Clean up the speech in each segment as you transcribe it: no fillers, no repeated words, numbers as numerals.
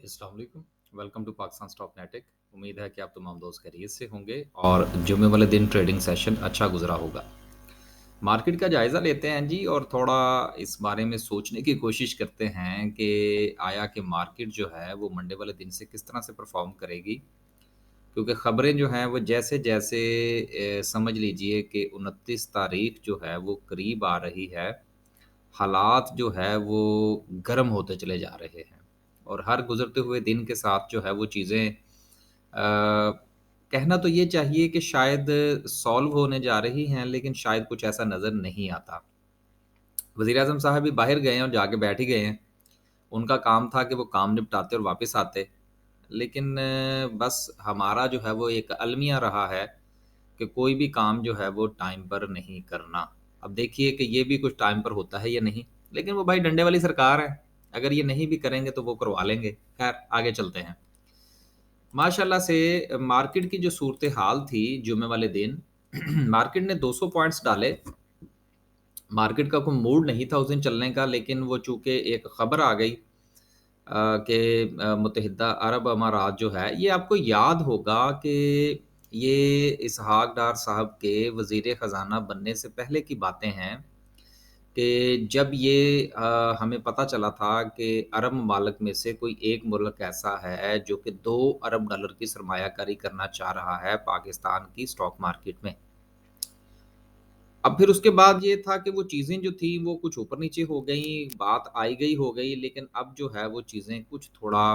अस्सलाम वालेकुम। Welcome to Pakistan stock नेटिक। उम्मीद है कि आप तमाम दोस्त खैरियत से होंगे और जुमे वाले दिन ट्रेडिंग सेशन अच्छा गुजरा होगा। मार्केट का जायज़ा लेते हैं जी और थोड़ा इस बारे में सोचने की कोशिश करते हैं कि आया कि मार्केट जो है वो मंडे वाले दिन से किस तरह से परफॉर्म करेगी, क्योंकि ख़बरें जो हैं वो जैसे-जैसे समझ लीजिए कि 29 तारीख जो है वो करीब आ रही है, हालात जो है वो गर्म होते चले जा रहे हैं और हर गुज़रते हुए दिन के साथ जो है वो चीज़ें कहना तो ये चाहिए कि शायद सॉल्व होने जा रही हैं, लेकिन शायद कुछ ऐसा नज़र नहीं आता। वज़ीर-ए-आज़म साहब भी बाहर गए हैं और जाके बैठ ही गए हैं। उनका काम था कि वो काम निपटाते और वापस आते। लेकिन बस हमारा जो है वो एक अलमिया रहा है कि कोई भी काम जो है वो टाइम पर नहीं करना। अब देखिए कि ये भी कुछ टाइम पर होता है या नहीं, लेकिन वो भाई डंडे वाली सरकार है, अगर ये नहीं भी करेंगे तो वो करवा लेंगे। खैर आगे चलते हैं। माशाल्लाह से मार्केट की जो सूरत-ए-हाल थी जुमे वाले दिन मार्केट ने 200 पॉइंट्स डाले। मार्केट का कोई मूड नहीं था उस दिन चलने का, लेकिन वो चूँकि एक खबर आ गई कि मुत्तहिदा अरब अमारात जो है, ये आपको याद होगा कि ये इसहाक डार साहब के वज़ीर ख़ज़ाना बनने से पहले की बातें हैं कि जब ये हमें पता चला था कि अरब ममालिक में से कोई एक मुल्क ऐसा है जो कि 2 अरब डॉलर की सरमायाकारी करना चाह रहा है पाकिस्तान की स्टॉक मार्केट में। अब फिर उसके बाद ये था कि वो चीज़ें जो थी वो कुछ ऊपर-नीचे हो गईं, बात आई गई हो गई, लेकिन अब जो है वो चीज़ें कुछ थोड़ा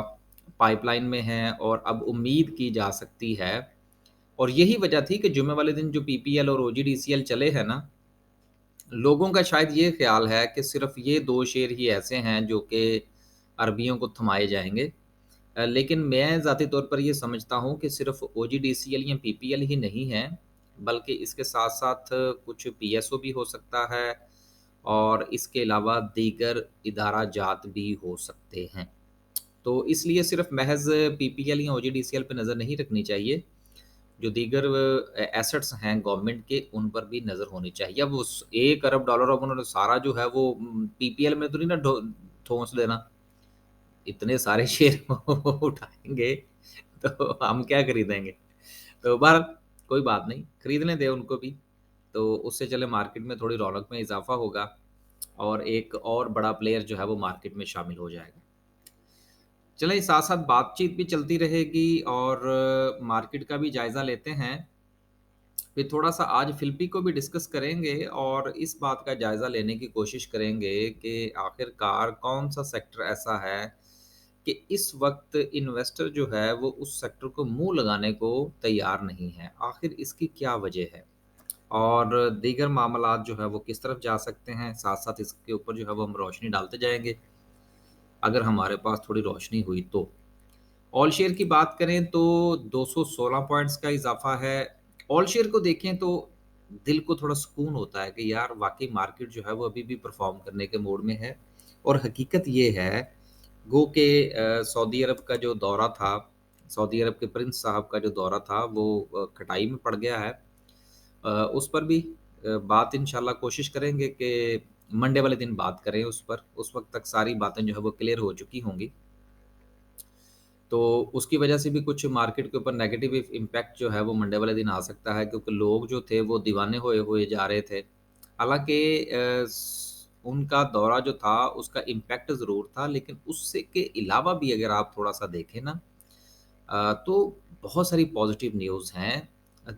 पाइपलाइन में हैं और अब उम्मीद की जा सकती है। और यही वजह थी कि जुमे वाले दिन जो पीपीएल और ओजीडीसीएल चले हैं ना, लोगों का शायद ये ख़्याल है कि सिर्फ़ ये 2 शेयर ही ऐसे हैं जो कि अरबियों को थमाए जाएँगे। लेकिन मैं ज़ाती तौर पर ये समझता हूँ कि सिर्फ़ ओजीडीसीएल या पीपीएल ही नहीं है, बल्कि इसके साथ-साथ कुछ पीएसओ भी हो सकता है और इसके अलावा दीगर इदारा जात भी हो सकते हैं। तो इसलिए सिर्फ़ महज़ पीपीएल या ओजीडीसीएल पे नज़र नहीं रखनी चाहिए। जो दीगर एसेट्स हैं गवर्नमेंट के, उन पर भी नज़र होनी चाहिए। अब उस 1 अरब डॉलर अब उन्होंने सारा जो है वो पीपीएल में तो नहीं ना ठोंस देना। इतने सारे शेयर वो उठाएँगे तो हम क्या खरीदेंगे? तो बहरहाल कोई बात नहीं, खरीदने दें उनको भी। तो उससे चले मार्केट में थोड़ी रौनक में इज़ाफ़ा होगा और एक और बड़ा प्लेयर जो है वो मार्केट में शामिल हो जाएगा। चलें साथ-साथ बातचीत भी चलती रहेगी और मार्केट का भी जायज़ा लेते हैं। फिर थोड़ा-सा आज फ़िल्पी को भी डिस्कस करेंगे और इस बात का जायज़ा लेने की कोशिश करेंगे कि आखिरकार कौन-सा सेक्टर ऐसा है कि इस वक़्त इन्वेस्टर जो है वो उस सेक्टर को मुँह लगाने को तैयार नहीं है। आखिर इसकी क्या वजह है? और दीगर मामलात जो है वो किस तरफ जा सकते हैं? साथ-साथ इसके ऊपर जो है वो हम रोशनी डालते जाएँगे, अगर हमारे पास थोड़ी रोशनी हुई तो। ऑल शेयर की बात करें तो 216 पॉइंट्स का इज़ाफ़ा है। ऑल शेयर को देखें तो दिल को थोड़ा सुकून होता है कि यार वाक़ई मार्केट जो है वो अभी भी परफ़ॉर्म करने के मूड में है। और हकीकत ये है गो के सऊदी अरब का जो दौरा था, सऊदी अरब के प्रिंस साहब का जो दौरा था वो खटाई में पड़ गया है। उस पर भी बात इंशाल्लाह कोशिश करेंगे कि मंडे वाले दिन बात करें उस पर। उस वक़्त तक सारी बातें जो है वो क्लियर हो चुकी होंगी। तो उसकी वजह से भी कुछ मार्केट के ऊपर नेगेटिव इम्पैक्ट जो है वो मंडे वाले दिन आ सकता है, क्योंकि लोग जो थे वो दीवाने हुए हुए जा रहे थे। हालाँकि उनका दौरा जो था उसका इम्पैक्ट ज़रूर था, लेकिन उससे के अलावा भी अगर आप थोड़ा-सा देखें ना तो बहुत सारी पॉज़िटिव न्यूज़ हैं।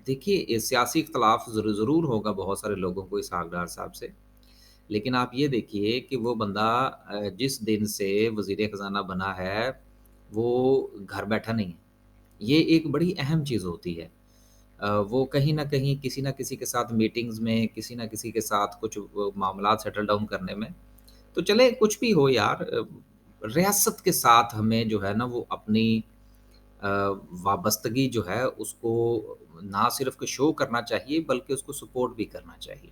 देखिए सियासी इख्तलाफ ज़रूर होगा बहुत सारे लोगों को इसहाक डार साहब से। लेकिन आप ये देखिए कि वो बंदा जिस दिन से वज़ीर ख़ज़ाना बना है, वो घर बैठा नहीं है। ये एक बड़ी अहम चीज़ होती है। वो कहीं न कहीं किसी न किसी के साथ मीटिंग्स में, किसी न किसी के साथ कुछ मामलात सेटल डाउन करने में। तो चले कुछ भी हो यार, रियासत के साथ हमें जो है ना वो अपनी अ, वाबस्तगी जो है उसको ना सिर्फ़ कि शो करना चाहिए, बल्कि उसको सपोर्ट भी करना चाहिए।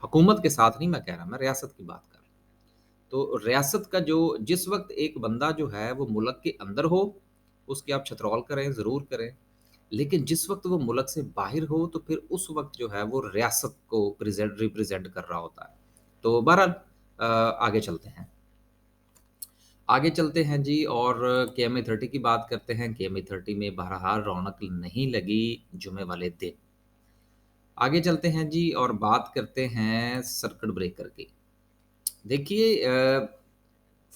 हुकूमत के साथ नहीं मैं कह रहा, मैं रियासत की बात कर रहा हूँ। तो रियासत का जो जिस वक़्त एक बंदा जो है वो मुल्क के अंदर हो, उसकी आप छत्रौल करें, ज़रूर करें। लेकिन जिस वक़्त वो मुल्क से बाहिर हो, तो फिर उस वक़्त जो है वो रियासत को रिप्रेज़ेंट कर रहा होता है। तो बहरहाल आगे चलते हैं। आगे चलते हैं जी और KMA30 की बात करते हैं। KMA30 में बहरहाल रौनक नहीं लगी जुमे वाले दिन। आगे चलते हैं जी और बात करते हैं सर्किट ब्रेकर की। देखिए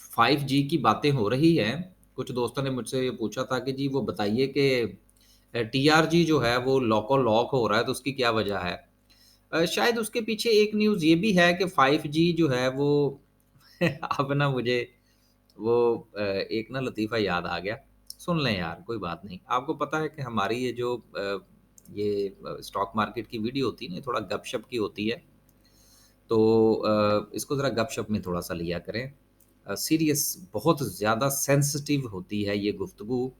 5G की बातें हो रही हैं। कुछ दोस्तों ने मुझसे ये पूछा था कि जी वो बताइए कि TRG जो है वो लॉको-लॉक हो रहा है तो उसकी क्या वजह है? शायद उसके पीछे एक न्यूज़ ये भी है कि 5G जो है वो अब ना मुझे वो एक ना लतीफ़ा याद आ गया। सुन लें यार, कोई बात नहीं। आपको पता है कि हमारी ये जो स्टॉक मार्केट की वीडियो होती है ना, ये थोड़ा गपशप की होती है। तो इसको ज़रा गपशप में थोड़ा-सा लिया करें। सीरियस बहुत ज़्यादा सेंसिटिव होती है ये गुफ्तगू,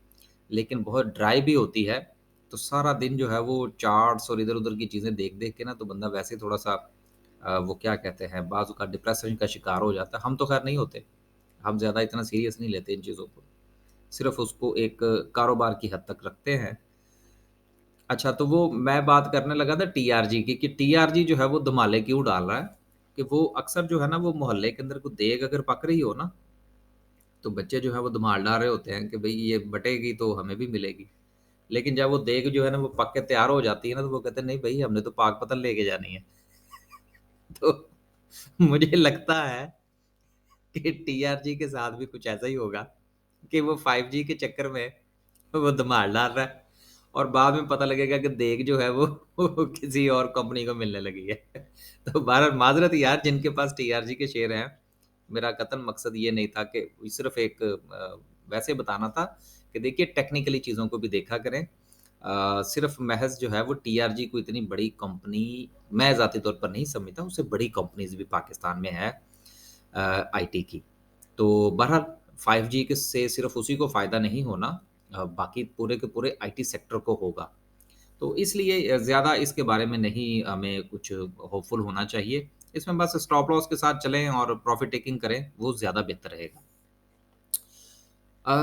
लेकिन बहुत ड्राई भी होती है। तो सारा दिन जो है वो चार्ट्स और इधर-उधर की चीज़ें देख-देख के ना तो बंदा वैसे ही थोड़ा-सा वो क्या कहते हैं, बाज़ औक़ात डिप्रेशन का शिकार हो जाता है। हम तो ख़ैर नहीं होते। हम ज़्यादा इतना सीरियस नहीं लेते इन चीज़ों को। सिर्फ़ उसको एक कारोबार की हद तक रखते हैं। अच्छा, तो वो मैं बात करने लगा था टीआरजी की कि टीआरजी जो है वो धमाले क्यों डाल रहा है, कि वो अक्सर जो है ना वो मोहल्ले के अंदर कोई देग अगर पक रही हो ना, तो बच्चे जो है वो धमाल डाल रहे होते हैं कि भई ये बटेगी तो हमें भी मिलेगी। लेकिन जब वो देग जो है ना वो पक के तैयार हो जाती है ना, तो वो कहते हैं नहीं भई हमने तो पाक पतल लेके जानी है। तो मुझे लगता है कि टीआरजी के साथ भी कुछ ऐसा ही होगा कि वो 5G के चक्कर में वो धमाल डाल रहा है और बाद में पता लगेगा कि देग जो है वो किसी और कंपनी को मिलने लगी है। तो बहरहाल माज़रत यार जिनके पास टीआरजी के शेयर हैं, मेरा कतई मकसद ये नहीं था कि सिर्फ़ एक वैसे बताना था कि देखिए टेक्निकली चीज़ों को भी देखा करें। सिर्फ़ महज़ जो है वो टीआरजी कोई इतनी बड़ी कंपनी मैं ज़ाती तौर पर नहीं समझता, उससे बड़ी कंपनीज़ भी पाकिस्तान में है आईटी की। तो बहरहाल 5G के से सिर्फ़ उसी को फ़ायदा नहीं होना बाकी पूरे के पूरे आईटी सेक्टर को होगा। तो इसलिए ज़्यादा इसके बारे में नहीं हमें कुछ होपफुल होना चाहिए। इसमें बस स्टॉप लॉस के साथ चलें और प्रॉफ़िट टेकिंग करें, वो ज़्यादा बेहतर रहेगा।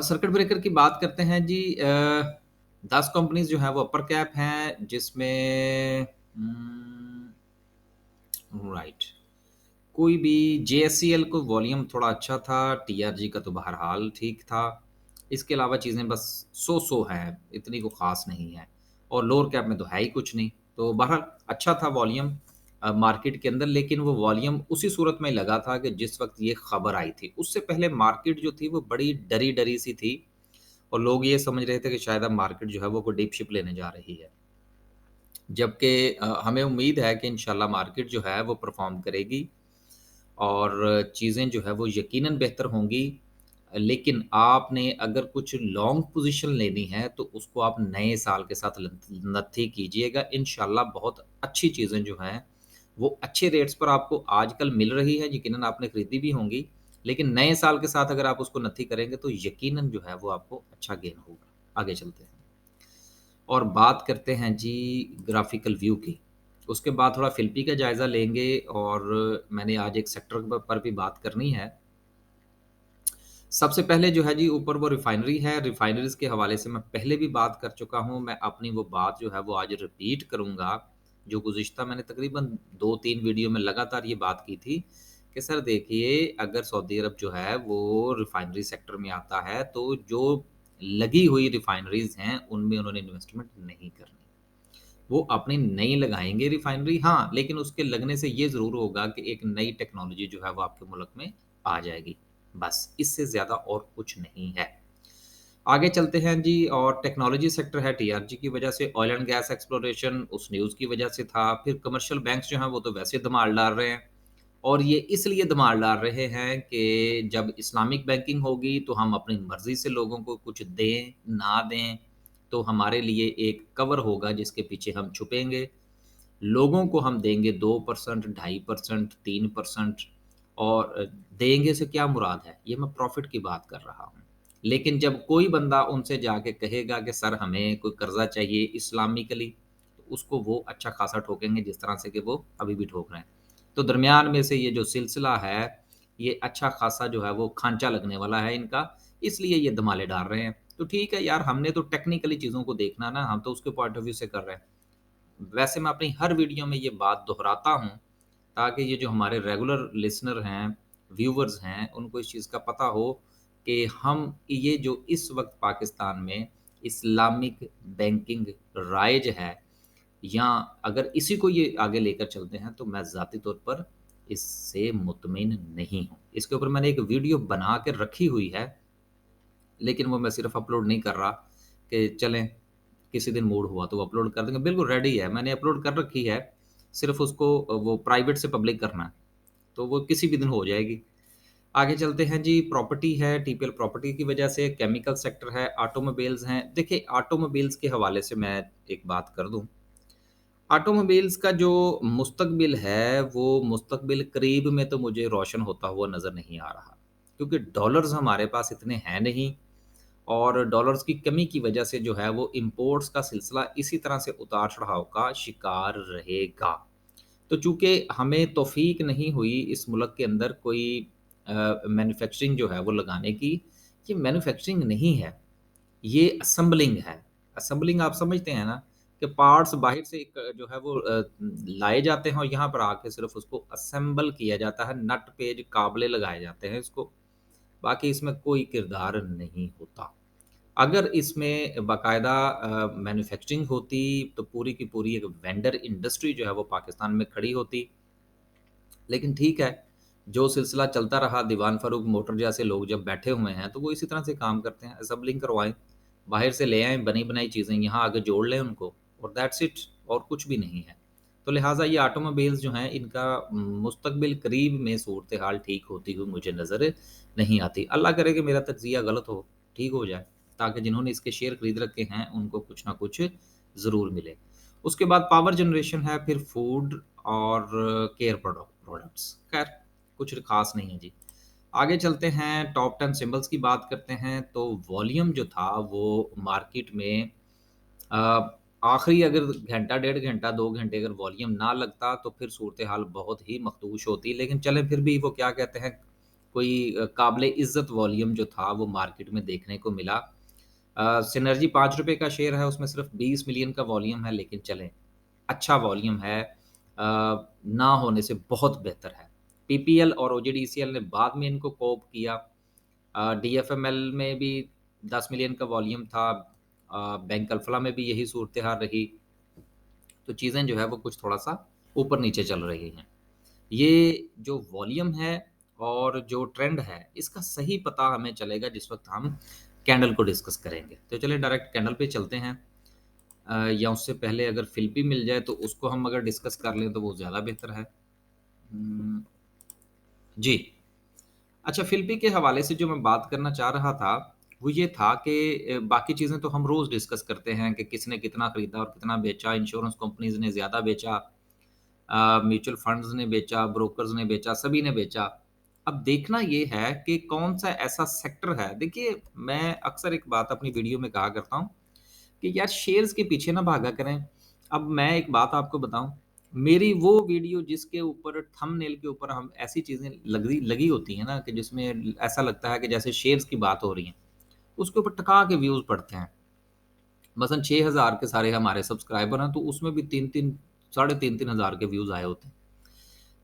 सर्किट ब्रेकर की बात करते हैं जी 10 कंपनीज़ जो हैं वो अपर कैप हैं जिसमें राइट कोई भी जेएससीएल को वॉल्यूम थोड़ा अच्छा था, टीआरजी का तो बहरहाल ठीक था। इसके अलावा चीज़ें बस सो-सो हैं, इतनी कोई ख़ास नहीं है और लोअर कैप में तो है ही कुछ नहीं। तो बहरहाल अच्छा था वॉल्यूम मार्केट के अंदर लेकिन वो वॉल्यूम उसी सूरत में लगा था कि जिस वक़्त ये खबर आई थी। उससे पहले मार्केट जो थी वो बड़ी डरी-डरी सी थी और लोग ये समझ रहे थे कि शायद अब मार्केट जो है वो कोई डीप शिप लेने जा रही है। जबकि हमें उम्मीद है कि इंशाल्लाह मार्केट जो है वो परफ़ॉर्म करेगी और चीज़ें जो है वो यकीनन बेहतर होंगी। लेकिन आपने अगर कुछ लॉन्ग पोज़ीशन लेनी है तो उसको आप नए साल के साथ नत्थी कीजिएगा। इंशाल्लाह बहुत अच्छी चीज़ें जो हैं वो अच्छे रेट्स पर आपको आजकल मिल रही है, यकीनन आपने खरीदी भी होंगी। लेकिन नए साल के साथ अगर आप उसको नत्थी करेंगे तो यकीनन जो है वो आपको अच्छा गेन होगा। आगे चलते हैं। और बात करते हैं जी ग्राफ़िकल व्यू की। उसके बाद थोड़ा फ़िल्पी का जायज़ा लेंगे और मैंने आज एक सेक्टर पर भी बात करनी है। सबसे पहले जो है जी ऊपर वो रिफ़ाइनरी है, रिफ़ाइनरीज़ के हवाले से मैं पहले भी बात कर चुका हूँ। मैं अपनी वो बात जो है वो आज रिपीट करूँगा, जो गुज़िश्ता मैंने तकरीबन 2-3 वीडियो में लगातार ये बात की थी कि सर देखिए अगर सऊदी अरब जो है वो रिफ़ाइनरी सेक्टर में आता है, तो जो लगी हुई रिफ़ाइनरीज़ हैं, उनमें उन्होंने इन्वेस्टमेंट नहीं करनी। वो अपनी नई लगाएँगे रिफ़ाइनरी हाँ, लेकिन उसके लगने से ये ज़रूर होगा कि एक नई टेक्नोलॉजी जो है वो आपके मुल्क में आ जाएगी। बस, इससे ज़्यादा और कुछ नहीं है। आगे चलते हैं जी और टेक्नोलॉजी सेक्टर है टीआरजी की वजह से, ऑयल एंड गैस एक्सप्लोरेशन उस न्यूज़ की वजह से था। फिर कमर्शियल बैंक्स जो हैं वो तो वैसे धमाल डाल रहे हैं और ये इसलिए धमाल डाल रहे हैं कि जब इस्लामिक बैंकिंग होगी तो हम अपनी मर्ज़ी से लोगों को कुछ दें, ना दें, तो हमारे लिए एक कवर होगा जिसके पीछे हम छुपेंगे। लोगों को हम देंगे 2% 2.5% 3% और देंगे से क्या मुराद है? ये मैं प्रॉफ़िट की बात कर रहा हूँ। लेकिन जब कोई बंदा उनसे जाके कहेगा कि सर हमें कोई कर्ज़ा चाहिए इस्लामिकली, तो उसको वो अच्छा खासा ठोकेंगे जिस तरह से कि वो अभी भी ठोक रहे हैं। तो दरमियान में से ये जो सिलसिला है, ये अच्छा खासा जो है वो खांचा लगने वाला है इनका, इसलिए ये धमाले डाल रहे हैं। तो ठीक है यार, हमने तो टेक्निकली चीज़ों को देखना ना, हम तो उसके पॉइंट ऑफ व्यू से कर रहे हैं। वैसे मैं अपनी हर वीडियो में ये बात दोहराता हूँ, ताकि ये जो हमारे रेगुलर लिसनर हैं, व्यूअर्स हैं, उनको इस चीज़ का पता हो कि हम ये जो इस वक़्त पाकिस्तान में इस्लामिक बैंकिंग राइज है, या अगर इसी को ये आगे लेकर चलते हैं, तो मैं ज़ाती तौर पर इससे मुतमिन नहीं हूँ। इसके ऊपर मैंने एक वीडियो बना के रखी हुई है, लेकिन वो मैं सिर्फ़ अपलोड नहीं कर रहा कि चलें किसी दिन मूड हुआ तो वो अपलोड कर देंगे। बिल्कुल रेडी है, मैंने अपलोड कर रखी है, सिर्फ़ उसको वो प्राइवेट से पब्लिक करना है, तो वो किसी भी दिन हो जाएगी। आगे चलते हैं जी, प्रॉपर्टी है, टीपीएल प्रॉपर्टी की वजह से, केमिकल सेक्टर है, ऑटोमोबाइल्स हैं। देखिए, ऑटोमोबाइल्स के हवाले से मैं एक बात कर दूँ, ऑटोमोबाइल्स का जो मुस्तकबिल है, वो मुस्तकबिल करीब में तो मुझे रोशन होता हुआ नज़र नहीं आ रहा। क्योंकि डॉलर्स हमारे पास इतने हैं नहीं, और डॉलर्स की कमी की वजह से जो है वो इम्पोर्ट्स का सिलसिला इसी तरह से उतार-चढ़ाव का शिकार रहेगा। तो चूँकि हमें तौफ़ीक नहीं हुई इस मुल्क के अंदर कोई मैन्युफैक्चरिंग जो है वो लगाने की, ये मैन्युफैक्चरिंग नहीं है, ये असेंबलिंग है। असेंबलिंग आप समझते हैं ना, कि पार्ट्स बाहर से एक जो है वो लाए जाते हैं और यहाँ पर आके सिर्फ़ उसको असेंबल किया जाता है, नट पेज काबले लगाए जाते हैं इसको, बाकी इसमें कोई किरदार नहीं होता। अगर इसमें बाकायदा मैन्युफैक्चरिंग होती, तो पूरी की पूरी एक वेंडर इंडस्ट्री जो है वो पाकिस्तान में खड़ी होती। लेकिन ठीक है, जो सिलसिला चलता रहा, दीवान फ़ारूक मोटर जैसे लोग जब बैठे हुए हैं, तो वो इसी तरह से काम करते हैं, असेंबलिंग करवाएँ, बाहर से ले आएँ बनी-बनाई चीज़ें, यहाँ आके जोड़ लें उनको, और दैट्स इट, और कुछ भी नहीं है। तो लिहाज़ा ये ऑटोमोबाइल्स जो हैं, इनका मुस्तकबिल करीब में सूरत-ए-हाल ठीक होती हुई मुझे नज़र नहीं आती। अल्लाह करे कि मेरा तज्ज़िया गलत हो, ठीक हो जाए, ताकि जिन्होंने इसके शेयर खरीद रखे हैं, उनको कुछ ना कुछ ज़रूर मिले। उसके बाद पावर जनरेशन है, फिर फूड और केयर प्रोडक्ट्स। खैर, कुछ ख़ास नहीं है जी। आगे चलते हैं, टॉप 10 सिंबल्स की बात करते हैं, तो वॉल्यूम जो था वो मार्केट में अ, आखिरी अगर घंटा, डेढ़ घंटा, 2 घंटे अगर वॉल्यूम ना लगता, तो फिर सूरत-ए-हाल बहुत ही मखदूश होती। लेकिन चलें, फिर भी वो क्या कहते हैं, कोई काबिल इज़्ज़त वॉल्यूम जो था वो मार्केट में देखने को मिला। सिनर्जी ₹5 का शेयर है, उसमें सिर्फ़ 20 मिलियन का वॉल्यूम है, लेकिन चलें, अच्छा वॉल्यूम है, ना होने से बहुत बेहतर है। पीपीएल और ओजेडीसीएल ने बाद में इनको कोप किया। डीएफएमएल में भी 10 मिलियन का वॉल्यूम था, बैंक अल्फला में भी यही सूरत-ए-हाल रही। तो चीज़ें जो है वो कुछ थोड़ा-सा ऊपर-नीचे चल रही हैं। ये जो वॉल्यूम है और जो ट्रेंड है, इसका सही पता हमें चलेगा जिस वक़्त हम कैंडल को डिस्कस करेंगे। तो चलिए डायरेक्ट कैंडल पे चलते हैं। या उससे पहले अगर फ़िल्पी मिल जाए तो उसको हम अगर डिस्कस कर लें तो वो ज़्यादा बेहतर है। जी। अच्छा, फ़िल्पी के हवाले से जो मैं बात करना चाह रहा था, वो ये था कि बाकी चीज़ें तो हम रोज़ डिस्कस करते हैं कि किसने कितना खरीदा और कितना बेचा, इंश्योरेंस कंपनीज़ ने ज़्यादा बेचा, म्यूचुअल फंड्स ने बेचा, ब्रोकर्स ने बेचा, सभी ने बेचा। अब देखना ये है कि कौन-सा ऐसा सेक्टर है, देखिए, मैं अक्सर एक बात अपनी वीडियो में कहा करता हूँ कि यार शेयर्स के पीछे ना भागा करें। अब मैं एक बात आपको बताऊँ, मेरी वो वीडियो जिसके ऊपर थंबनेल के ऊपर हम ऐसी चीज़ें लगी लगी होती हैं ना, कि जिसमें ऐसा लगता है कि जैसे शेयर्स की बात हो रही है, उसके ऊपर टका के व्यूज़ पड़ते हैं। मसलन 6,000 के सारे हमारे सब्सक्राइबर हैं, तो उसमें भी 3-3 साढ़े 3-3 हज़ार के व्यूज़ आए होते हैं।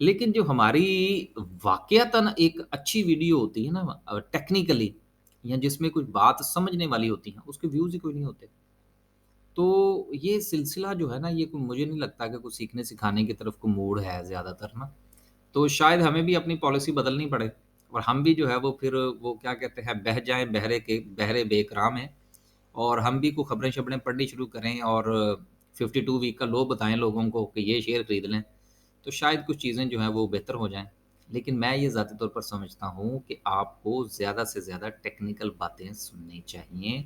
लेकिन जो हमारी वाक़ियतन एक अच्छी वीडियो होती है ना, टेक्निकली, या जिसमें कुछ बात समझने वाली होती है, उसके व्यूज़ ही कोई नहीं होते। तो ये सिलसिला जो है ना, ये कोई, मुझे नहीं लगता कि कुछ सीखने-सिखाने की तरफ को मूड है ज़्यादातर ना। तो शायद हमें भी अपनी पॉलिसी बदलनी पड़े, और हम भी जो है वो फिर वो क्या कहते हैं, बह जाएँ बहरे बेकराम हैं, और हम भी को खबरें-शबरें पढ़नी शुरू करें और 52 वीक का लो बताएँ लोगों को कि ये शेयर खरीद लें, तो शायद कुछ चीज़ें जो हैं वो बेहतर हो जाएँ। लेकिन मैं ये ज़ाती तौर पर समझता हूँ कि आपको ज़्यादा से ज़्यादा टेक्निकल बातें सुननी चाहिए।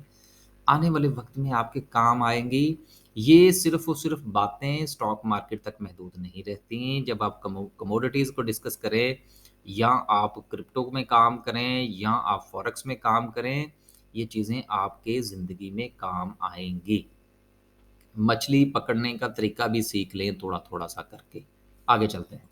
आने वाले वक़्त में आपके काम आएँगी। ये सिर्फ़ और सिर्फ़ बातें स्टॉक मार्केट तक महदूद नहीं रहती। जब आप कमोडिटीज़ को डिस्कस करें, या आप क्रिप्टो में काम करें, या आप फॉरेक्स में काम करें, ये चीज़ें आपके ज़िंदगी में काम आएँगी। मछली पकड़ने का तरीका भी सीख लें थोड़ा-थोड़ा सा करके। आगे चलते हैं।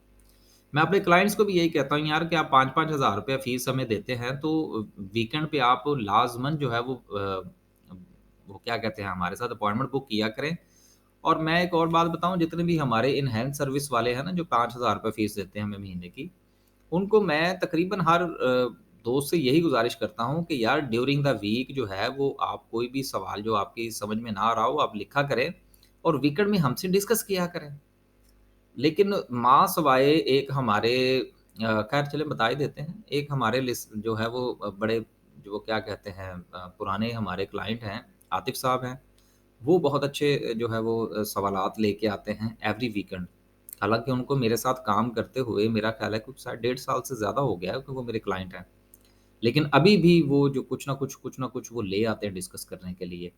मैं अपने क्लाइंट्स को भी यही कहता हूँ यार, कि आप 5-5 हज़ार रुपया फ़ीस हमें देते हैं, तो वीकेंड पे आप लाज़िमन जो है वो क्या कहते हैं, हमारे साथ अपॉइंटमेंट बुक किया करें। और मैं एक और बात बताऊँ, जितने भी हमारे इनहैंस सर्विस वाले हैं ना, जो 5,000 रुपए फ़ीस देते हैं हमें महीने की, उनको मैं तकरीबन हर दोस्त से यही गुज़ारिश करता हूँ कि यार ड्यूरिंग द वीक जो है वो आप कोई भी सवाल जो आपकी समझ में ना आ रहा हो आप लिखा करें और वीकेंड में हमसे डिस्कस किया करें। लेकिन माँ सवाए एक हमारे खैर चलिए बता ही देते हैं। एक हमारे लिस्ट जो है वो बड़े जो क्या कहते हैं पुराने हमारे क्लाइंट हैं, आतिफ़ साहब हैं। वो बहुत अच्छे जो है वो सवालात लेके आते हैं एवरी वीकेंड। हालाँकि उनको मेरे साथ काम करते हुए मेरा ख़्याल है कुछ शायद डेढ़ साल से ज़्यादा हो गया है कि वो मेरे क्लाइंट हैं। लेकिन अभी भी वो जो कुछ ना कुछ वो ले आते हैं डिस्कस करने के लिए।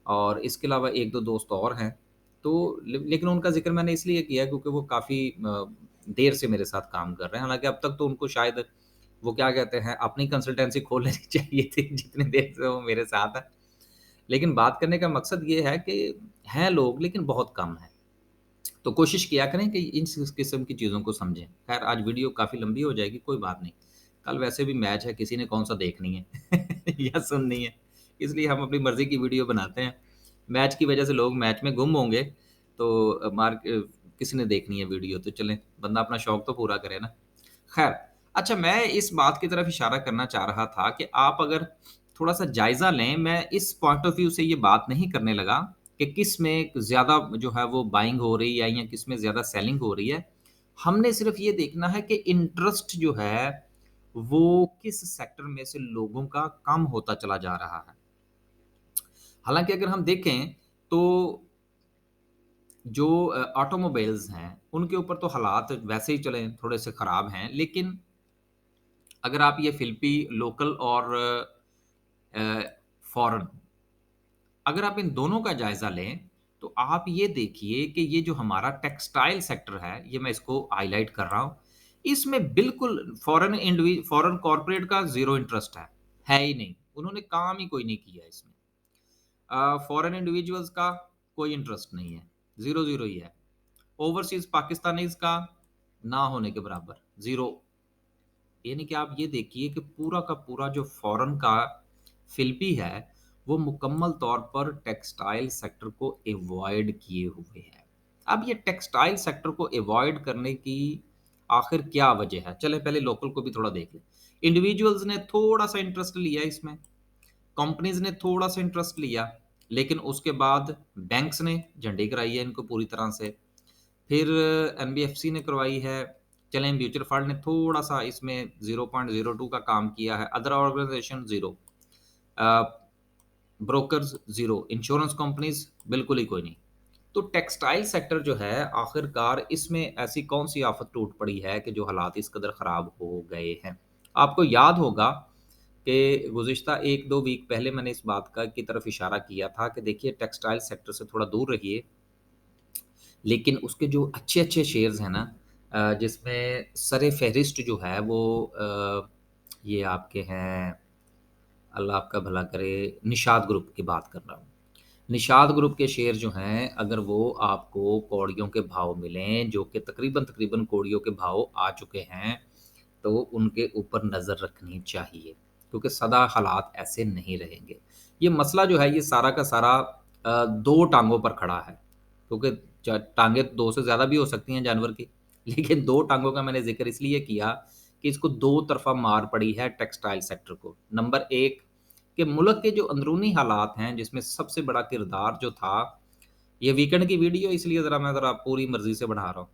और इसके अलावा 1-2 दोस्त और हैं। तो लेकिन उनका ज़िक्र मैंने इसलिए किया क्योंकि वो काफ़ी देर से मेरे साथ काम कर रहे हैं। हालाँकि अब तक तो उनको शायद वो क्या कहते हैं अपनी कंसल्टेंसी खोल लेनी चाहिए थी जितनी देर से वो मेरे साथ हैं। लेकिन बात करने का मकसद ये है कि हैं लोग लेकिन बहुत कम हैं। तो कोशिश किया करें कि इन स किस्म की चीज़ों को समझें। ख़ैर आज वीडियो काफ़ी लंबी हो जाएगी, कोई बात नहीं। कल वैसे भी मैच है, किसी ने कौन-सा देखनी है या सुननी है। इसलिए हम अपनी मर्ज़ी की वीडियो बनाते हैं। मैच की वज़ह से लोग मैच में गुम होंगे, तो किसी ने देखनी है वीडियो तो चलें, बंदा अपना शौक तो पूरा करे ना। ख़ैर, अच्छा मैं इस बात की तरफ इशारा करना चाह रहा था कि आप अगर थोड़ा-सा जायज़ा लें, मैं इस पॉइंट ऑफ व्यू से ये बात नहीं करने लगा कि किस में ज़्यादा जो है वो बाइंग हो रही है या किस में ज़्यादा सेलिंग हो रही है। हमने सिर्फ़ ये देखना है कि इंटरेस्ट जो है, वो किस सेक्टर में से लोगों का कम होता चला जा रहा है। हालाँकि अगर हम देखें तो जो ऑटोमोबाइल्स हैं, उनके ऊपर तो हालात वैसे ही चलें थोड़े से ख़राब हैं, लेकिन अगर आप ये फ़िलिपी लोकल और फ़ॉरेन अगर आप इन दोनों का जायज़ा लें, तो आप ये देखिए कि ये जो हमारा टेक्सटाइल सेक्टर है, ये मैं इसको हाइलाइट कर रहा हूँ। इसमें बिल्कुल फ़ॉरेन कॉर्पोरेट का ज़ीरो इंटरेस्ट है ही नहीं। उन्होंने काम ही कोई नहीं किया इसमें। फ़ॉरेन इंडिविजुअल्स का कोई इंटरेस्ट नहीं है, ज़ीरो-ज़ीरो ही है। ओवरसीज़ पाकिस्तानीज़ का ना होने के बराबर, ज़ीरो। यानी कि आप ये देखिए कि पूरा का पूरा जो फ़ॉरेन का फ़िलिपी है, वो मुकम्मल तौर पर टेक्सटाइल सेक्टर को अवॉइड किए हुए है। अब ये टेक्सटाइल सेक्टर को अवॉइड करने की आखिर क्या वजह है? चलें पहले लोकल को भी थोड़ा देख लें। इंडिविजुअल्स ने थोड़ा-सा इंटरेस्ट लिया इसमें, कंपनीज़ ने थोड़ा-सा इंटरेस्ट लिया, लेकिन उसके बाद बैंक्स ने झंडी कराई है इनको पूरी तरह से। फिर एनबीएफसी ने करवाई है, चलें म्यूचुअल फंड ने थोड़ा-सा इसमें 0.02 का काम किया है, अदर ऑर्गनाइज़ेशन 0 अ, ब्रोकर्स 0, इंश्योरेंस कंपनीज़ बिल्कुल ही कोई नहीं। तो टेक्सटाइल सेक्टर जो है आखिरकार इसमें ऐसी कौन-सी आफ़त टूट पड़ी है कि जो हालात इस कदर ख़राब हो गए हैं? आपको याद होगा कि गुज़िश्ता 1-2 वीक पहले मैंने इस बात का की तरफ इशारा किया था कि देखिए टेक्सटाइल सेक्टर से थोड़ा दूर रहिए लेकिन उसके जो अच्छे-अच्छे शेयर्स हैं ना जिसमें सर-ए-फ़हरिस्त जो है वो ये आपके हैं, अल्लाह आपका भला करे, निषाद ग्रुप की बात कर रहा हूँ। निषाद ग्रुप के शेयर जो हैं, अगर वो आपको कौड़ियों के भाव मिलें, जो कि तकरीबन कौड़ियों के भाव आ चुके हैं, तो उनके ऊपर नज़र रखनी चाहिए, क्योंकि सदा हालात ऐसे नहीं रहेंगे। ये मसला जो है, ये सारा का सारा 2 टाँगों पर खड़ा है, क्योंकि च टाँगें 2 से ज़्यादा भी हो सकती हैं जानवर की, लेकिन 2 टाँगों का मैंने ज़िक्र इसलिए किया कि इसको 2 तरफ़ा मार पड़ी है टेक्सटाइल सेक्टर को। नंबर 1 कि मुल्क के जो अंदरूनी हालात हैं, जिसमें सबसे बड़ा किरदार जो था, ये वीकेंड की वीडियो इसलिए मैं ज़रा पूरी मर्ज़ी से बढ़ा रहा हूँ।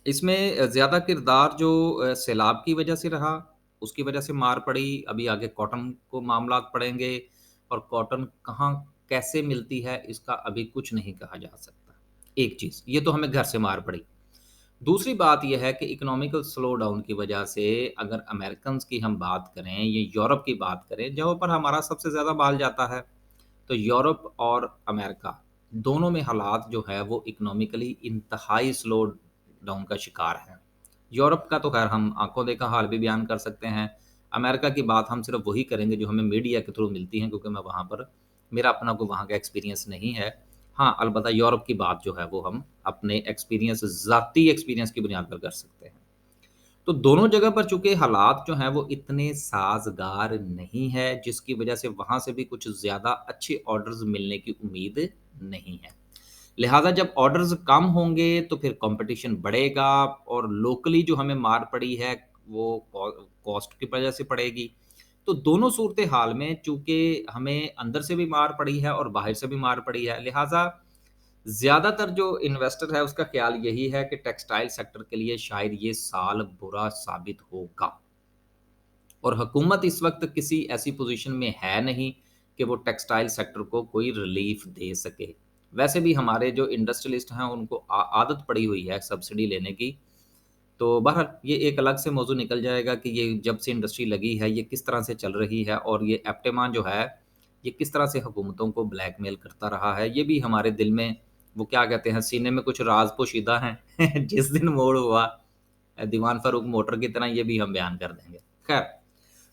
इसमें ज़्यादा किरदार जो सैलाब की वजह से रहा, उसकी वजह से मार पड़ी, अभी आगे कॉटन को मामलात पड़ेंगे और कॉटन कहाँ कैसे मिलती है, इसका अभी कुछ नहीं कहा जा सकता। एक चीज़, ये तो हमें घर से मार पड़ी। दूसरी बात ये है कि इकोनॉमिकल स्लो डाउन की वजह से अगर अमेरिकन्स की हम बात करें या यूरोप की बात करें, जहाँ पर हमारा सबसे ज़्यादा माल जाता है, तो यूरोप और अमेरिका, दोनों में हालात जो है वो इकोनॉमिकली इंतहाई स्लो डाउन का शिकार हैं। यूरोप का तो ख़ैर हम आँखों देखा हाल भी बयान कर सकते हैं। अमेरिका की बात हम सिर्फ़ वही करेंगे जो हमें मीडिया के थ्रू मिलती हैं क्योंकि मैं वहाँ पर मेरा अपना कोई वहाँ का एक्सपीरियंस नहीं है। हाँ, अलबत्ता यूरोप की बात जो है वो हम अपने एक्सपीरियंस ज़ाती एक्सपीरियंस की बुनियाद पर कर सकते हैं। तो दोनों जगह पर चूँकि हालात जो हैं वो इतने साज़गार नहीं है, जिसकी वजह से वहाँ से भी कुछ ज़्यादा अच्छे ऑर्डर्स मिलने की उम्मीद नहीं है। लिहाज़ा जब ऑर्डर्स कम होंगे तो फिर कॉम्पिटिशन बढ़ेगा और लोकली जो हमें मार पड़ी है, वो कॉस्ट की वजह से पड़ेगी। तो दोनों सूरत हाल में चूँकि हमें अंदर से भी मार पड़ी है और बाहर से भी मार पड़ी है, लिहाजा ज़्यादातर जो इन्वेस्टर है उसका ख़्याल यही है कि टेक्सटाइल सेक्टर के लिए शायद ये साल बुरा साबित होगा। और हुकूमत इस वक़्त किसी ऐसी पोज़ीशन में है नहीं कि वो टेक्सटाइल सेक्टर को कोई रिलीफ़ दे सके। वैसे भी हमारे जो इंडस्ट्रियलिस्ट हैं उनको आदत पड़ी हुई है सब्सिडी लेने की। तो बहरहाल ये एक अलग से मौज़ू निकल जाएगा कि ये जब से इंडस्ट्री लगी है, ये किस तरह से चल रही है और ये एप्टेमा जो है, ये किस तरह से हुकूमतों को ब्लैकमेल करता रहा है। ये भी हमारे दिल में वो क्या कहते हैं, सीने में कुछ राज़ पोशीदा हैं। जिस दिन मोड़ हुआ दीवान फ़ारूक मोटर की तरह ये भी हम बयान कर देंगे। ख़ैर,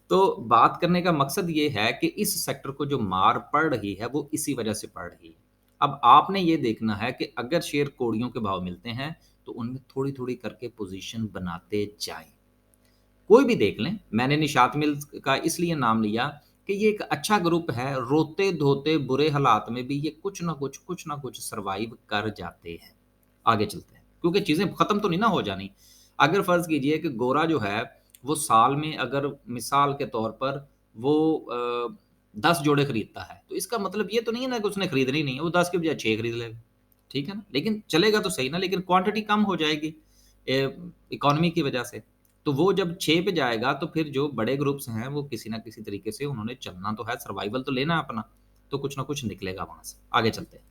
तो बात करने का मकसद ये है कि इस सेक्टर को जो मार पड़ रही है, वो इसी वजह से पड़ रही है। अब आपने ये देखना है कि अगर शेयर कौड़ियों के भाव मिलते हैं, तो उनमें थोड़ी-थोड़ी करके पोज़ीशन बनाते जाएँ। कोई भी देख लें, मैंने निशात मिल्स का इसलिए नाम लिया कि ये एक अच्छा ग्रुप है, रोते-धोते बुरे हालात में भी ये कुछ ना कुछ सर्वाइव कर जाते हैं। आगे चलते हैं, क्योंकि चीज़ें खत्म तो नहीं ना हो जानी। अगर फ़र्ज़ कीजिए कि गोरा जो है, वो साल में अगर मिसाल के तौर पर वो 10 जोड़े खरीदता है, तो इसका मतलब ये तो नहीं है ना कि उसने खरीदने ही नहीं है, वो 10 के बजाय 6 खरीद लेगा, ठीक है ना? लेकिन चलेगा तो सही ना, लेकिन क्वांटिटी कम हो जाएगी इकोनॉमी की वजह से। तो वो जब 6 पे जाएगा तो फिर जो बड़े ग्रुप्स हैं वो किसी न किसी तरीके से उन्होंने चलना तो है, सर्वाइवल तो लेना है अपना, तो कुछ न कुछ निकलेगा वहाँ से। आगे चलते हैं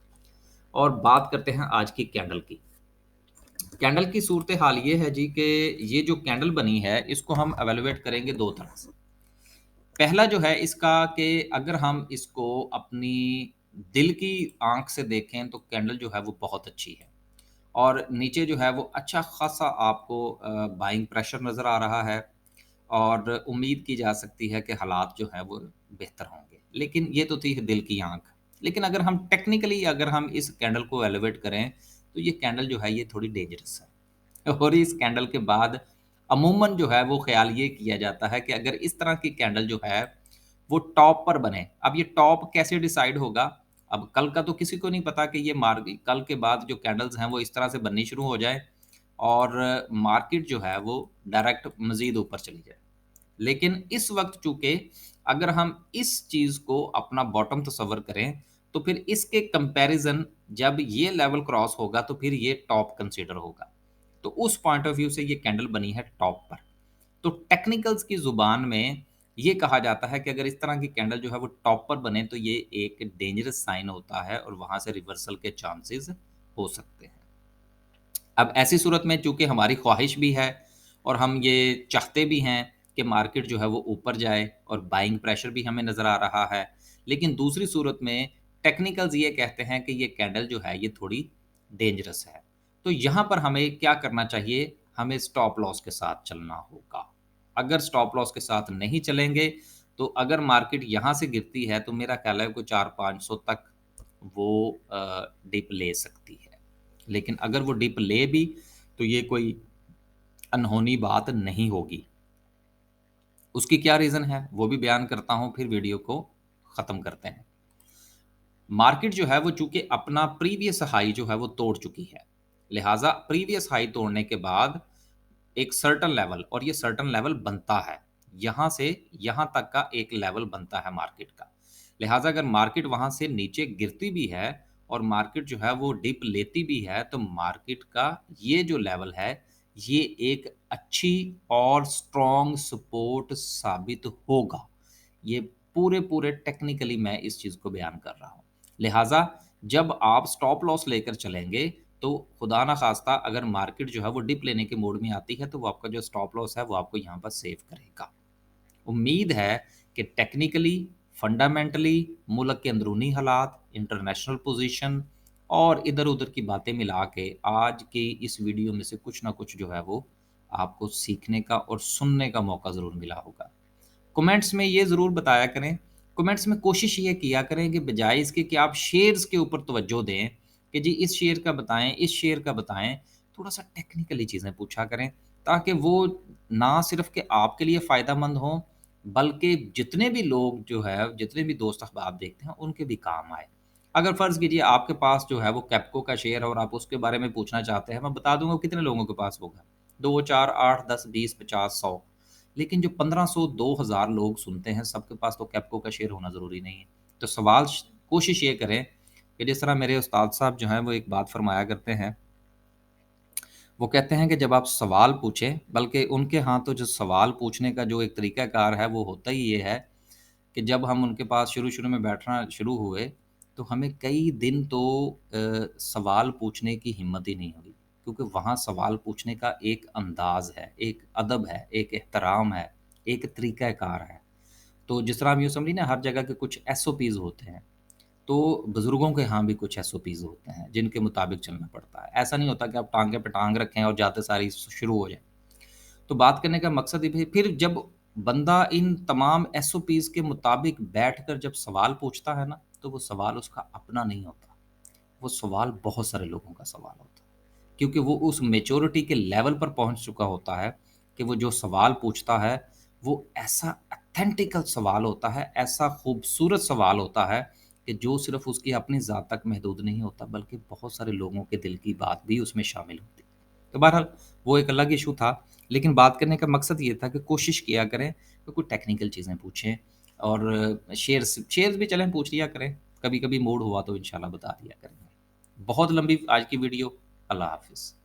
और बात करते हैं आज की कैंडल की। कैंडल की सूरत-ए-हाल ये है जी कि ये जो कैंडल बनी है इसको हम इवैल्यूएट करेंगे 2 तरह से। पहला जो है इसका कि अगर हम इसको अपनी दिल की आँख से देखें तो कैंडल जो है वो बहुत अच्छी है। और नीचे जो है वो अच्छा खासा आपको बाइंग प्रेशर नज़र आ रहा है और उम्मीद की जा सकती है कि हालात जो हैं वो बेहतर होंगे। लेकिन ये तो थी दिल की आँख। लेकिन अगर हम टेक्निकली अगर हम इस कैंडल को एलिवेट करें, तो ये कैंडल जो है ये थोड़ी डेंजरस है। और इस कैंडल के बाद अमूमन जो है वो ख़्याल ये किया जाता है कि अगर इस तरह की कैंडल जो है वो टॉप पर बने। अब ये टॉप कैसे डिसाइड होगा? अब कल का तो किसी को नहीं पता कि ये कल के बाद जो कैंडल्स हैं वो इस तरह से बननी शुरू हो जाए और मार्केट जो है वो डायरेक्ट मज़ीद ऊपर चली जाए। लेकिन इस वक़्त चूँकि अगर हम इस चीज़ को अपना बॉटम तस्वर करें, तो फिर इसके कंपैरिज़न जब ये लेवल क्रॉस होगा तो फिर ये टॉप कंसीडर होगा। तो उस पॉइंट ऑफ व्यू से ये कैंडल बनी है टॉप पर। तो टेक्निकल्स की ज़ुबान में ये कहा जाता है कि अगर इस तरह की कैंडल जो है वो टॉप पर बने तो ये एक डेंजरस साइन होता है और वहाँ से रिवर्सल के चांसेस हो सकते हैं। अब ऐसी सूरत में चूँकि हमारी ख्वाहिश भी है और हम ये चाहते भी हैं कि मार्केट जो है वो ऊपर जाए और बाइंग प्रेशर भी हमें नज़र आ रहा है। लेकिन दूसरी सूरत में टेक्निकल्स ये कहते हैं कि ये कैंडल जो है ये थोड़ी डेंजरस है। तो यहाँ पर हमें क्या करना चाहिए? हमें स्टॉप लॉस के साथ चलना होगा। अगर स्टॉप लॉस के साथ नहीं चलेंगे, तो अगर मार्केट यहाँ से गिरती है तो मेरा ख़्याल है कोई 4-500 तक वो डिप ले सकती है। लेकिन अगर वो डिप ले भी, तो ये कोई अनहोनी बात नहीं होगी। उसकी क्या रीज़न है, वो भी बयान करता हूँ, फिर वीडियो को ख़त्म करते हैं। मार्केट जो है वो चूँकि अपना प्रीवियस हाई जो है वो तोड़ चुकी है। लिहाज़ा प्रीवियस हाई तोड़ने के बाद एक सर्टेन लेवल और ये सर्टेन लेवल बनता है। यहाँ से यहाँ तक का एक लेवल बनता है मार्केट का। लिहाज़ा अगर मार्केट वहाँ से नीचे गिरती भी है और मार्केट जो है वो डिप लेती भी है, तो मार्केट का ये जो लेवल है, ये एक अच्छी और स्ट्रॉन्ग सपोर्ट साबित होगा। ये पूरे-पूरे टेक्निकली मैं इस चीज़ को बयान कर रहा हूँ। लिहाज़ा जब आप स्टॉप लॉस लेकर चलेंगे, तो खुदा ना ख़ास्ता अगर मार्केट जो है वो डिप लेने के मोड में आती है, तो वो आपका जो स्टॉप लॉस है, वो आपको यहाँ पर सेव करेगा। उम्मीद है कि टेक्निकली, फंडामेंटली, मुल्क के अंदरूनी हालात, इंटरनेशनल पोज़ीशन और इधर-उधर की बातें मिला के आज की इस वीडियो में से कुछ ना कुछ जो है वो आपको सीखने का और सुनने का मौका ज़रूर मिला होगा। कमेंट्स में ये ज़रूर बताया करें, कमेंट्स में कोशिश ये किया करें कि बजाय इसके कि आप शेयर्स के ऊपर तवज्जो दें, कि जी इस शेयर का बताएँ, इस शेयर का बताएँ, थोड़ा-सा टेक्निकली चीज़ें पूछा करें, ताकि वो ना सिर्फ़ कि आपके लिए फ़ायदेमंद हों, बल्कि जितने भी लोग जो है, जितने भी दोस्त अहबाब देखते हैं, उनके भी काम आए। अगर फ़र्ज़ कीजिए आपके पास जो है वो कैप्को का शेयर है और आप उसके बारे में पूछना चाहते हैं, मैं बता दूँगा कितने लोगों के पास होगा। 2, 4, 8, 10, 20, 50, 100 लेकिन जो 1500 2000 लोग सुनते हैं, सबके पास तो कैप्को का शेयर होना ज़रूरी नहीं है। तो सवाल कोशिश ये करें कि जिस तरह मेरे उस्ताद साहब जो हैं वो एक बात फरमाया करते हैं, वो कहते हैं कि जब आप सवाल पूछें, बल्कि उनके यहाँ तो जो सवाल पूछने का जो एक तरीक़ाकार है वो होता ही ये है कि जब हम उनके पास शुरू-शुरू में बैठना शुरू हुए, तो हमें कई दिन तो सवाल पूछने की हिम्मत ही नहीं हुई। क्योंकि वहाँ सवाल पूछने का एक अंदाज़ है, एक अदब है, एक एहतराम है, एक तरीक़ाकार है। तो जिस तरह आप यूँ समझिए ना, हर जगह के कुछ एसओपीज़ होते हैं, तो बुज़ुर्गों के यहाँ भी कुछ एसओपीज़ होते हैं, जिनके मुताबिक चलना पड़ता है। ऐसा नहीं होता कि आप टाँगे पे टाँग रखें और जाते सार ही शुरू हो जाए। तो बात करने का मकसद ये भी, फिर जब बंदा इन तमाम एसओपीज़ के मुताबिक बैठकर जब सवाल पूछता है ना, तो वो सवाल उसका अपना नहीं होता, वो सवाल बहुत सारे लोगों का सवाल होता है। क्योंकि वो उस मैच्योरिटी के लेवल पर पहुँच चुका होता है कि वो जो सवाल पूछता है, वो ऐसा ऑथेंटिकल सवाल होता है, ऐसा खूबसूरत सवाल होता है कि जो सिर्फ़ उसकी अपनी ज़ात तक महदूद नहीं होता, बल्कि बहुत सारे लोगों के दिल की बात भी उसमें शामिल होती है। तो बहरहाल वो एक अलग इश्यू था, लेकिन बात करने का मकसद ये था कि कोशिश किया करें कि कोई टेक्निकल चीज़ें पूछें और शेयर्स शेयर्स भी चलें पूछ लिया करें, कभी-कभी मूड हुआ तो इंशाल्लाह बता दिया करेंगे। बहुत लंबी आज की वीडियो, अल्लाह हाफ़िज़।